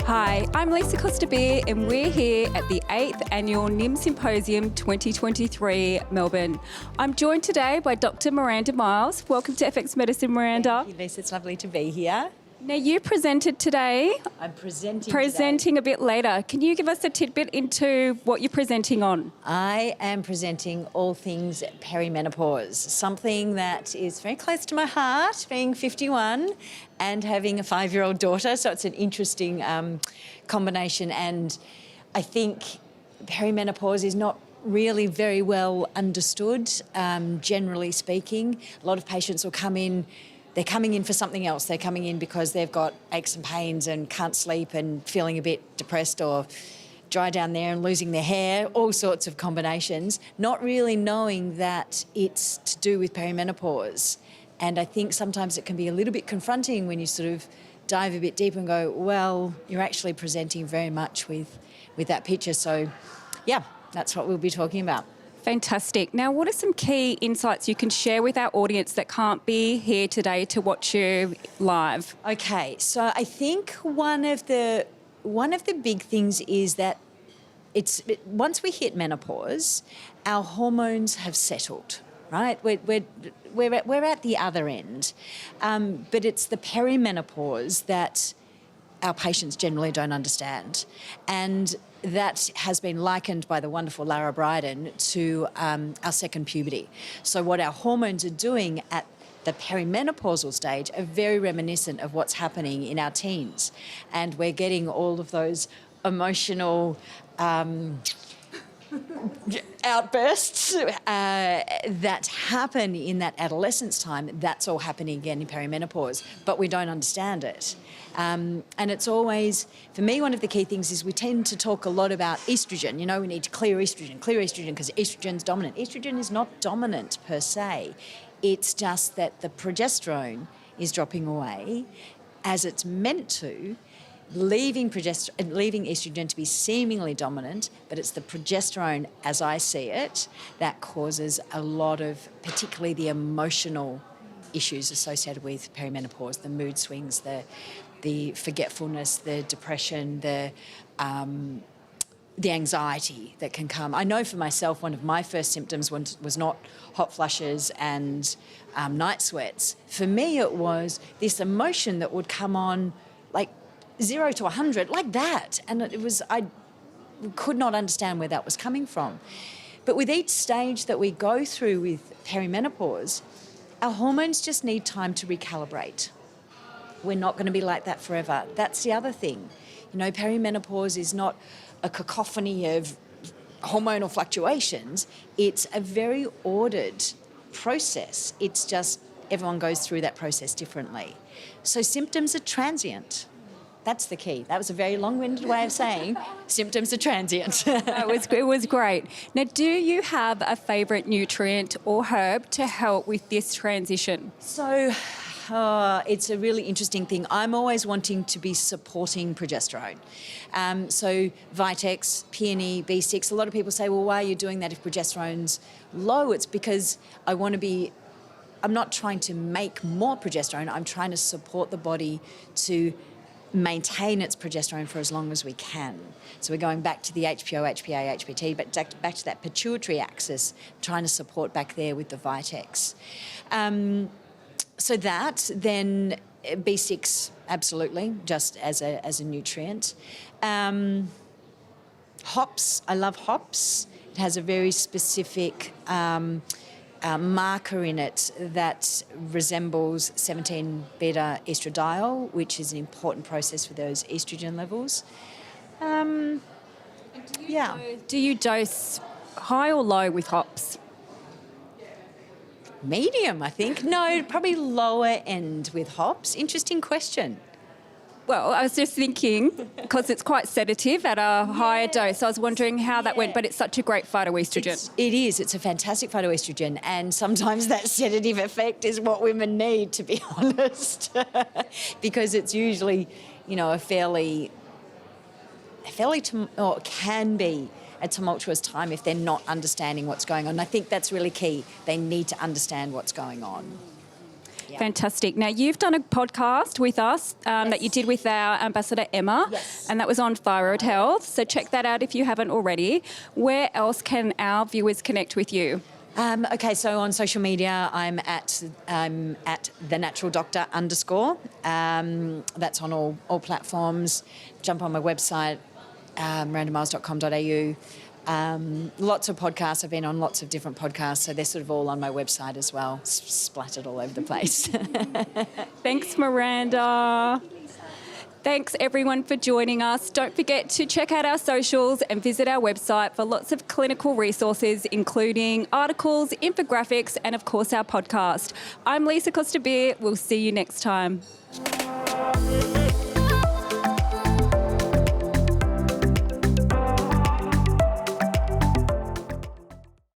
Hi, I'm Lisa Costa-Bir and we're here at the 8th Annual NIIM Symposium 2023 Melbourne. I'm joined today by Dr. Miranda Myles. Welcome to FX Medicine, Miranda. Thank you, Lisa. It's lovely to be here. Now, you presented today. I'm presenting today. A bit later. Can you give us a tidbit into what you're presenting on? I am presenting all things perimenopause, something that is very close to my heart, being 51 and having a 5-year-old daughter. So it's an interesting combination. And I think perimenopause is not really very well understood, generally speaking. A lot of patients will come in. They're coming in for something else. They're coming in because they've got aches and pains and can't sleep and feeling a bit depressed or dry down there and losing their hair, all sorts of combinations, not really knowing that it's to do with perimenopause. And I think sometimes it can be a little bit confronting when you sort of dive a bit deeper and go, well, you're actually presenting very much with that picture. So, yeah, that's what we'll be talking about. Fantastic. Now, what are some key insights you can share with our audience that can't be here today to watch you live? Okay, so I think one of the big things is that once we hit menopause, our hormones have settled, right? We're at the other end, but it's the perimenopause that our patients generally don't understand, and that has been likened by the wonderful Lara Bryden to our second puberty. So what our hormones are doing at the perimenopausal stage are very reminiscent of what's happening in our teens. And we're getting all of those emotional outbursts that happen in that adolescence time. That's all happening again in perimenopause, but we don't understand it. And it's always, for me, one of the key things is we tend to talk a lot about estrogen. You know, we need to clear estrogen because estrogen's dominant. Estrogen is not dominant per se. It's just that the progesterone is dropping away as it's meant to, leaving estrogen to be seemingly dominant, but it's the progesterone, as I see it, that causes a lot of, particularly the emotional issues associated with perimenopause, the mood swings, the forgetfulness, the depression, the anxiety that can come. I know for myself, one of my first symptoms was not hot flushes and night sweats. For me, it was this emotion that would come on like 0 to 100, like that. And I could not understand where that was coming from. But with each stage that we go through with perimenopause, our hormones just need time to recalibrate. We're not going to be like that forever. That's the other thing. You know, perimenopause is not a cacophony of hormonal fluctuations. It's a very ordered process. It's just everyone goes through that process differently. So symptoms are transient. That's the key. That was a very long-winded way of saying symptoms are transient. It was great. Now, do you have a favourite nutrient or herb to help with this transition? So it's a really interesting thing. I'm always wanting to be supporting progesterone. So Vitex, peony, B6, a lot of people say, well, why are you doing that if progesterone's low? It's because I'm not trying to make more progesterone. I'm trying to support the body to maintain its progesterone for as long as we can. So we're going back to the HPO, HPA, HPT, but back to that pituitary axis, trying to support back there with the Vitex. So that, then B6, absolutely, just as a nutrient. Hops, I love hops. It has a very specific marker in it that resembles 17-beta estradiol, which is an important process for those estrogen levels. Do you dose high or low with hops? Medium, I think. No, probably lower end with hops. Interesting question. Well, I was just thinking, because it's quite sedative at a higher dose, I was wondering how that went, but it's such a great phytoestrogen. It is. It's a fantastic phytoestrogen, and sometimes that sedative effect is what women need, to be honest, because it's usually, you know, can be a tumultuous time if they're not understanding what's going on. And I think that's really key. They need to understand what's going on. Yeah. Fantastic. Now, you've done a podcast with us that you did with our ambassador, Emma, and that was on thyroid health. So check that out if you haven't already. Where else can our viewers connect with you? Okay, so on social media, I'm at the natural doctor _ that's on all platforms. Jump on my website, mirandamyles.com.au. Lots of podcasts. I've been on lots of different podcasts, so they're sort of all on my website as well, splattered all over the place. Thanks, Miranda. Thanks, everyone, for joining us. Don't forget to check out our socials and visit our website for lots of clinical resources, including articles, infographics, and, of course, our podcast. I'm Lisa Costa-Bir. We'll see you next time.